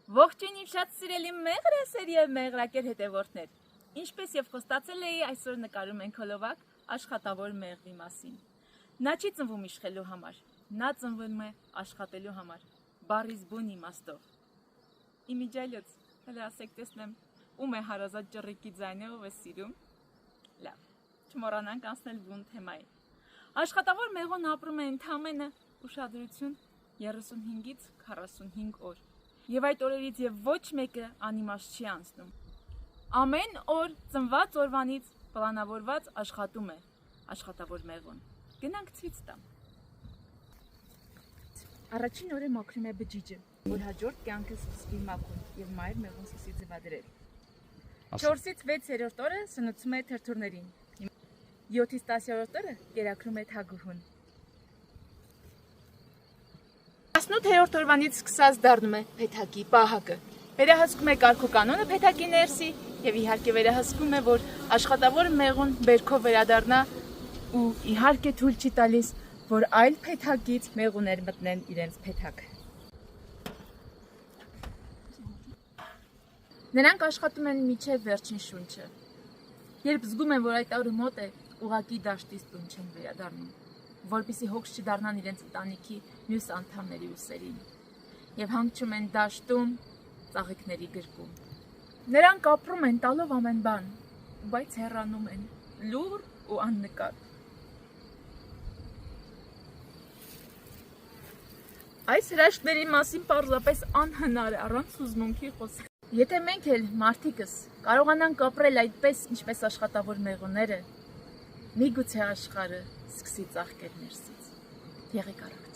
Ողջույն իմ շատ սիրելի մեղրասեր եւ մեղրակեր հետևորդներ։ Ինչպես եւ խոստացել էի, այսօր նկարում ենք հոլովակ աշխատավոր մեղվի մասին։ Նա չի ծնվում իշխելու համար, նա ծնվում է աշխատելու համար, բառից բուն իմաստով։ Իմիջայլոց, հələ ասեք տեսնեմ, ում է հարազատ ջռիկի ձայնը ով է սիրում։ Լավ, չմոռանանք անցնել բուն թեմայի։ Աշխատավոր մեղուն ապրում է ընդամենը ուշադրություն 35-ից 45 օր։ Եվ այդ օրերից եւ ոչ մեկը անիմաստ չի անցնում։ Ամեն օր ծնված օրվանից պլանավորված աշխատում է աշխատավոր մեղուն։ Գնանք ցույց տամ։ Առաջին օրը մաքրում է բջիջը, որ հաջորդ կյանքը սկսվի մաքուն եւ մայր մեղուն սկսի ձվադրել։ 4-ից 6-րդ օրը սնուցում է թրթուրներին։ 7-ից 10-րդ օրը կերակրում է թագուհուն։ 18-րդ օրվանից սկսած դառնում է փեթակի պահակը։ Վերահսկում է կարգու կանոնը փեթակի ներսի եւ իհարկե վերահսկում է, որ աշխատավոր մեղուն բերքով վերադառնա ու իհարկե թույլ չի տալիս, որ այլ փեթակից մեղուներ մտնեն իրենց փեթակ։ Նրանք աշխատում են մինչև վերջին շունչը։ Երբ զգում են, որ այդ օրը մոտ է, ուղղակի դաշտից տուն չեն վերադառնում, որպեսզի հոգս չդառնան իրենց ընտանիքի մյուս անդամների ուսերին եւ հանգչում են դաշտում ծաղիկների գրկում։ Նրանք ապրում են տալով ամեն բան, բայց հեռանում են լուռ ու աննկատ։ Այս հրաշքների մասին պարզապես անհնար է առանց հուզմունքի խոսել։ Եթե մենք էլ մարդիկս կարողանանք ապրել այդպես, ինչպես աշխատավոր մեղուները, միգուցե աշխարհը սկսի ծաղկել ներսից։ Եղեք առողջ։